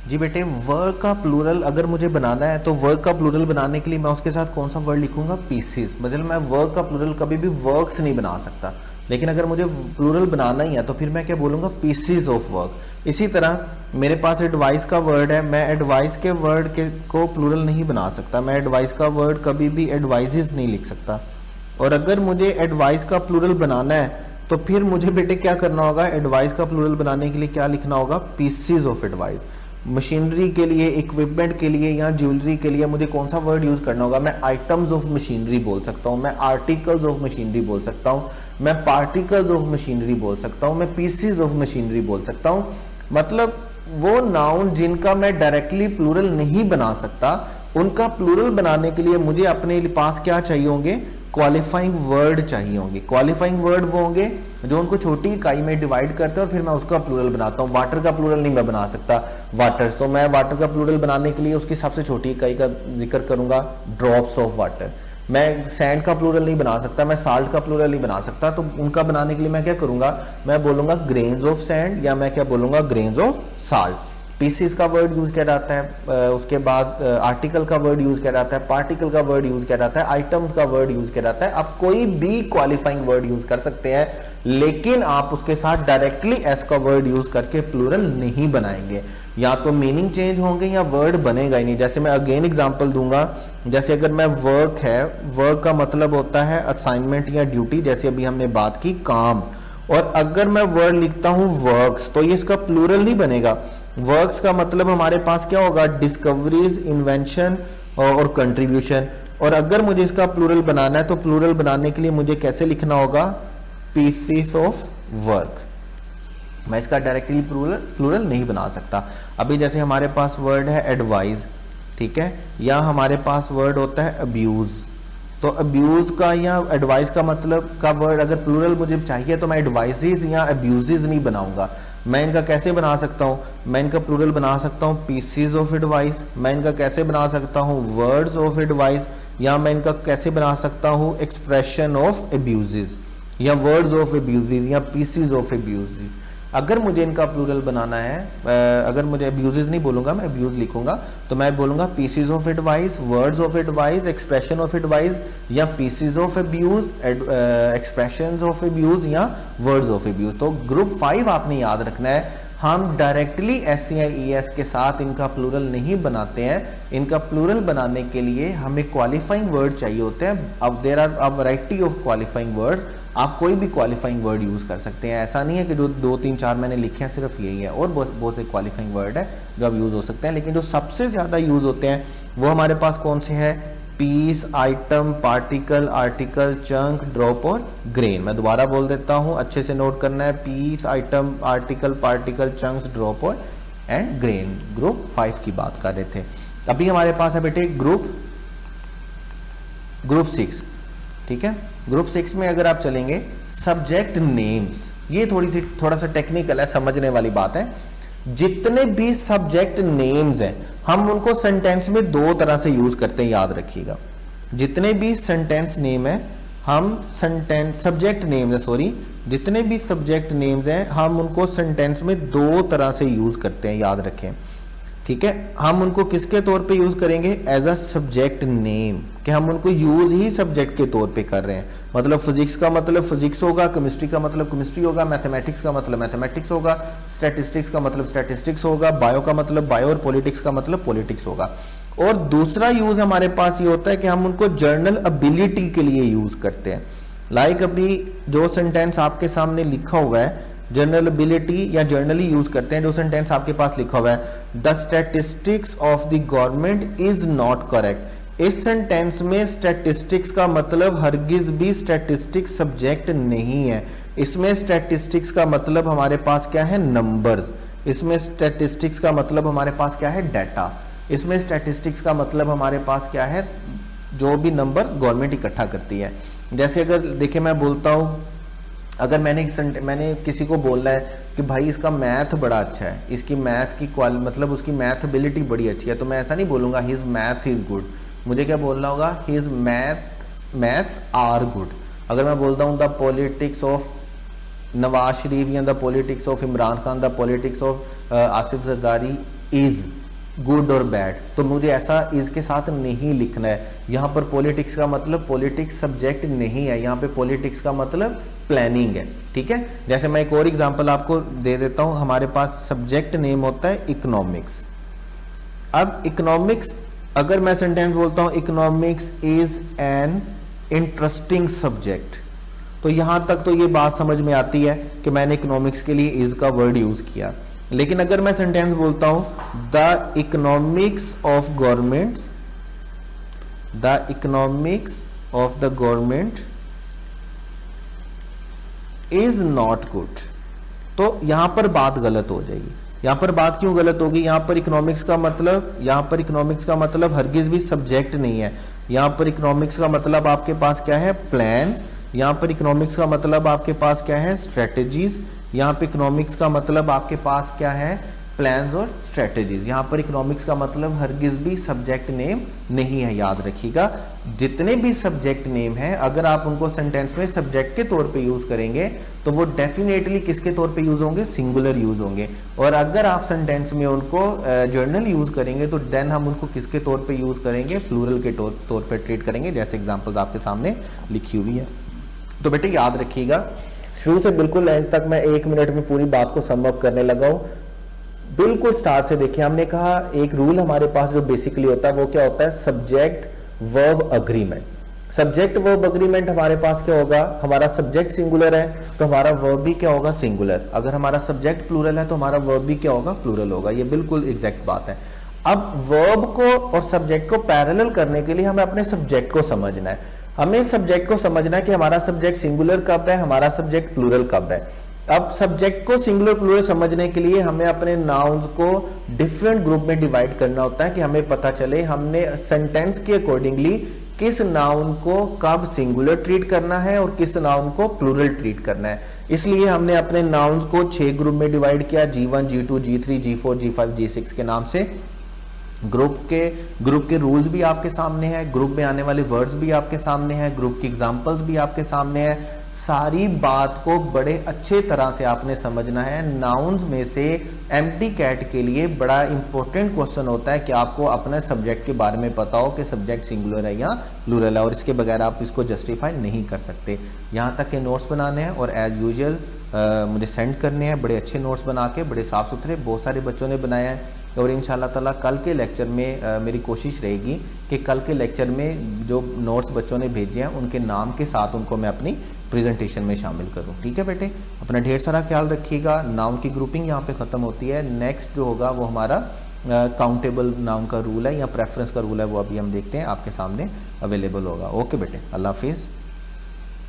जी बेटे, वर्क का प्लूरल अगर मुझे बनाना है तो वर्क का प्लूरल बनाने के लिए मैं उसके साथ कौन सा वर्ड लिखूंगा? पीसीज। मतलब मैं वर्क का प्लूरल कभी भी वर्क्स नहीं बना सकता, लेकिन अगर मुझे प्लूरल बनाना ही है तो फिर मैं क्या बोलूंगा? PCs of work. इसी तरह मेरे पास एडवाइस का वर्ड है, मैं एडवाइस के वर्ड के को प्लूरल नहीं बना सकता, मैं एडवाइस का वर्ड कभी भी एडवाइजेज नहीं लिख सकता। और अगर मुझे एडवाइस का प्लूरल बनाना है तो फिर मुझे बेटे क्या करना होगा? एडवाइस का प्लूरल बनाने के लिए क्या लिखना होगा? PCs of advice. मशीनरी के लिए, इक्विपमेंट के लिए या ज्वेलरी के लिए मुझे कौन सा वर्ड यूज करना होगा? मैं आइटम्स ऑफ मशीनरी बोल सकता हूँ, मैं आर्टिकल्स ऑफ मशीनरी बोल सकता हूँ, मैं पार्टिकल्स ऑफ मशीनरी बोल सकता हूँ, मैं पीसीज ऑफ मशीनरी बोल सकता हूँ। मतलब वो नाउन जिनका मैं डायरेक्टली प्लूरल नहीं बना सकता, उनका प्लूरल बनाने के लिए मुझे अपने पास क्या चाहिए होंगे? क्वालिफाइंग वर्ड चाहिए होंगे। क्वालिफाइंग वर्ड वो होंगे जो उनको छोटी इकाई में डिवाइड करते हैं और फिर मैं उसका प्लूरल बनाता हूँ। वाटर का प्लूरल नहीं मैं बना सकता, वाटर्स, तो मैं वाटर का प्लूरल बनाने के लिए उसकी सबसे छोटी इकाई का जिक्र करूंगा, ड्रॉप्स ऑफ वाटर। मैं सैंड का प्लूरल नहीं बना सकता, मैं साल्ट का प्लूरल नहीं बना सकता, तो उनका बनाने के लिए मैं क्या करूंगा? मैं बोलूंगा ग्रेन्स ऑफ सैंड, या मैं क्या बोलूंगा? Grains of salt. पीसीज का वर्ड यूज किया जाता है, उसके बाद आर्टिकल का वर्ड यूज किया जाता है, पार्टिकल का वर्ड यूज किया जाता है, आइटम्स का वर्ड यूज किया जाता है। आप कोई भी क्वालिफाइंग वर्ड यूज कर सकते हैं, लेकिन आप उसके साथ डायरेक्टली एस का वर्ड यूज करके प्लूरल नहीं बनाएंगे। या तो मीनिंग चेंज होंगे या वर्ड बनेगा ही नहीं। जैसे मैं अगेन एग्जांपल दूंगा, जैसे अगर मैं वर्क है, वर्क का मतलब होता है असाइनमेंट या ड्यूटी, जैसे अभी हमने बात की काम। और अगर मैं वर्ड लिखता हूं वर्क्स, तो ये इसका प्लूरल नहीं बनेगा। वर्क्स का मतलब हमारे पास क्या होगा? डिस्कवरीज, इन्वेंशन और कंट्रीब्यूशन। और अगर मुझे इसका प्लूरल बनाना है तो प्लूरल बनाने के लिए मुझे कैसे लिखना होगा? Pieces of work. मैं इसका डायरेक्टली प्लूरल नहीं बना सकता। अभी जैसे हमारे पास वर्ड है एडवाइज, ठीक है, या हमारे पास वर्ड होता है अब्यूज। तो अब्यूज का या एडवाइस का मतलब का वर्ड अगर प्लूरल मुझे चाहिए तो मैं एडवाइजेज या अब्यूजेज नहीं बनाऊंगा। मैं इनका कैसे बना सकता हूं? मैं इनका प्लूरल बना सकता हूं पीसेज ऑफ एडवाइस। मैं इनका कैसे बना सकता हूं? Words of advice. या मैं इनका कैसे बना सकता हूं? एक्सप्रेशन ऑफ अब्यूजेज, या वर्ड्स ऑफ अब्यूजेज, या पीसेज ऑफ अब्यूजेज। अगर मुझे इनका प्लूरल बनाना है, अगर मुझे अब्यूजेज नहीं बोलूंगा, मैं अब्यूज लिखूंगा, तो मैं बोलूंगा pieces of advice, words of advice, expression of advice, या pieces of abuse, expressions of abuse, या वर्ड्स ऑफ अब्यूज। तो ग्रुप 5 आपने याद रखना है। हम डायरेक्टली एस या ई एस के साथ इनका प्लूरल नहीं बनाते हैं। इनका प्लूरल बनाने के लिए हमें क्वालिफाइंग वर्ड चाहिए होते हैं। अब there are a variety of qualifying words. आप कोई भी क्वालिफाइंग वर्ड यूज कर सकते हैं, ऐसा नहीं है कि जो 2, 3, 4 मैंने लिखे हैं सिर्फ यही है, और बहुत से क्वालिफाइंग वर्ड है जो अब यूज हो सकते हैं। लेकिन जो सबसे ज्यादा यूज होते हैं वो हमारे पास कौन से हैं? Piece, item, particle, article, chunk, drop और ग्रेन। मैं दोबारा बोल देता हूं, अच्छे से नोट करना है। Piece, item, article, particle, chunks, drop और एंड ग्रेन। ग्रुप 5 की बात कर रहे थे। अभी हमारे पास है बेटे ग्रुप 6, ठीक है। ग्रुप 6 में अगर आप चलेंगे, सब्जेक्ट नेम्स, ये थोड़ा सा टेक्निकल है, समझने वाली बात है। जितने भी सब्जेक्ट नेम्स हैं हम उनको सेंटेंस में 2 तरह से यूज करते हैं, याद रखिएगा। जितने भी सेंटेंस नेम है हम सब्जेक्ट नेम्स है, सॉरी, जितने भी सब्जेक्ट नेम्स हैं हम उनको सेंटेंस में 2 तरह से यूज करते हैं, याद रखें, ठीक है। हम उनको किसके तौर पे यूज करेंगे? एज अ सब्जेक्ट नेम, कि हम उनको यूज ही सब्जेक्ट के तौर पे कर रहे हैं। मतलब फिजिक्स का मतलब फिजिक्स होगा, केमिस्ट्री का मतलब केमिस्ट्री होगा, मैथमेटिक्स का मतलब मैथमेटिक्स होगा, स्टैटिस्टिक्स का मतलब स्टैटिस्टिक्स होगा, बायो का मतलब बायो, और पॉलिटिक्स का मतलब पॉलिटिक्स होगा। और दूसरा यूज हमारे पास ये होता है कि हम उनको जर्नल एबिलिटी के लिए यूज करते हैं। लाइक अभी जो सेंटेंस आपके सामने लिखा हुआ है, जर्नल एबिलिटी या जर्नली यूज करते हैं। जो सेंटेंस आपके पास लिखा हुआ है, the statistics of the government is not correct. इस सेंटेंस में स्टैटिस्टिक्स का मतलब हरगिज भी स्टैटिस्टिक्स सब्जेक्ट नहीं है। इसमें स्टैटिस्टिक्स का मतलब हमारे पास क्या है? नंबर्स। इसमें स्टैटिस्टिक्स का मतलब हमारे पास क्या है? डाटा। इसमें स्टैटिस्टिक्स का मतलब हमारे पास क्या है? जो भी नंबर्स गवर्नमेंट इकट्ठा करती है। जैसे अगर देखिए मैं बोलता हूं, अगर मैंने किसी को बोलना है कि भाई इसका मैथ बड़ा अच्छा है, इसकी मैथ की मतलब उसकी मैथ एबिलिटी बड़ी अच्छी है, तो मैं ऐसा नहीं बोलूंगा हिज मैथ इज गुड। मुझे क्या बोलना होगा? His maths are good. अगर मैं बोलता हूँ the politics of Nawaz Sharif या the politics of Imran Khan, the politics of Asif Zardari is good और बैड, तो मुझे ऐसा इज के साथ नहीं लिखना है। यहाँ पर पॉलिटिक्स का मतलब पॉलिटिक्स सब्जेक्ट नहीं है, यहाँ पे पॉलिटिक्स का मतलब प्लानिंग है, ठीक है। जैसे मैं एक और एग्जांपल आपको दे देता हूँ, हमारे पास सब्जेक्ट नेम होता है इकोनॉमिक्स। अब इकोनॉमिक्स, अगर मैं सेंटेंस बोलता हूँ economics is an interesting subject, तो यहां तक तो ये बात समझ में आती है कि मैंने इकोनॉमिक्स के लिए इज का वर्ड यूज किया। लेकिन अगर मैं सेंटेंस बोलता हूं the economics of governments, the economics of the government is not good, तो यहां पर बात गलत हो जाएगी। यहां पर बात क्यों गलत होगी? यहां पर इकोनॉमिक्स का मतलब हरगिज भी सब्जेक्ट नहीं है। यहां पर इकोनॉमिक्स का मतलब आपके पास क्या है? प्लान्स। यहां पर इकोनॉमिक्स का मतलब आपके पास क्या है? स्ट्रेटेजीज। यहां पर इकोनॉमिक्स का मतलब आपके पास क्या है? प्लान्स और स्ट्रेटेजीज। यहां पर इकोनॉमिक्स का मतलब हरगिज भी सब्जेक्ट नेम नहीं है, याद रखिएगा। जितने भी सब्जेक्ट नेम हैं, अगर आप उनको सेंटेंस में सब्जेक्ट के तौर पे यूज करेंगे तो वो डेफिनेटली किसके तौर पे यूज होंगे? सिंगुलर यूज होंगे। और अगर आप सेंटेंस में उनको जर्नल यूज करेंगे तो देन हम उनको किसके तौर पे यूज करेंगे? प्लूरल के तौर पे ट्रीट करेंगे, जैसे एग्जांपल्स आपके सामने लिखी हुई है। तो बेटे याद रखिएगा, शुरू से बिल्कुल एंड तक मैं 1 मिनट में पूरी बात को सम अप करने लगा हूं। बिल्कुल स्टार्ट से देखिए, हमने कहा एक रूल हमारे पास जो बेसिकली होता है वो क्या होता है? Subject verb agreement. Subject verb agreement हमारे पास क्या होगा? हमारा सब्जेक्ट सिंगुलर है तो हमारा वर्ब भी क्या होगा? सिंगुलर। अगर हमारा सब्जेक्ट प्लूरल है तो हमारा वर्ब भी क्या होगा? प्लूरल होगा। ये बिल्कुल एग्जैक्ट बात है। अब वर्ब को और सब्जेक्ट को पैरेलल करने के लिए हमें अपने सब्जेक्ट को समझना है। हमें सब्जेक्ट को समझना है कि हमारा सब्जेक्ट सिंगुलर कब है, हमारा सब्जेक्ट प्लूरल कब है। अब सब्जेक्ट को सिंगुलर प्लूरल समझने के लिए हमें अपने नाउन्स को डिफरेंट ग्रुप में डिवाइड करना होता है कि हमें पता चले हमने सेंटेंस के अकॉर्डिंगली किस नाउन को कब सिंगुलर ट्रीट करना है और किस नाउन को प्लूरल ट्रीट करना है। इसलिए हमने अपने नाउन्स को 6 ग्रुप में डिवाइड किया, G1, G2, G3, G4, G5, G6 के नाम से। ग्रुप के रूल्स भी आपके सामने हैं, ग्रुप में आने वाले वर्ड्स भी आपके सामने हैं, ग्रुप की एग्जांपल्स भी आपके सामने हैं। सारी बात को बड़े अच्छे तरह से आपने समझना है। नाउन्स में से एम्प्टी कैट के लिए बड़ा इंपॉर्टेंट क्वेश्चन होता है कि आपको अपने सब्जेक्ट के बारे में पता हो कि सब्जेक्ट सिंगुलर है या प्लूरल है, और इसके बगैर आप इसको जस्टिफाई नहीं कर सकते। यहाँ तक के नोट्स बनाने हैं और एज यूजुअल मुझे सेंड करने हैं, बड़े अच्छे नोट्स बना के, बड़े साफ सुथरे, बहुत सारे बच्चों ने बनाया है। और इंशाल्लाह ताला कल के लेक्चर में मेरी कोशिश रहेगी कि कल के लेक्चर में जो नोट्स बच्चों ने भेजे हैं उनके नाम के साथ उनको मैं अपनी प्रेजेंटेशन में शामिल करूं। ठीक है बेटे, अपना ढेर सारा ख्याल रखिएगा। नाउन की ग्रुपिंग यहाँ पे ख़त्म होती है। नेक्स्ट जो होगा वो हमारा काउंटेबल नाउन का रूल है या प्रेफरेंस का रूल है, वो अभी हम देखते हैं, आपके सामने अवेलेबल होगा। ओके बेटे, अल्लाह हाफिज़।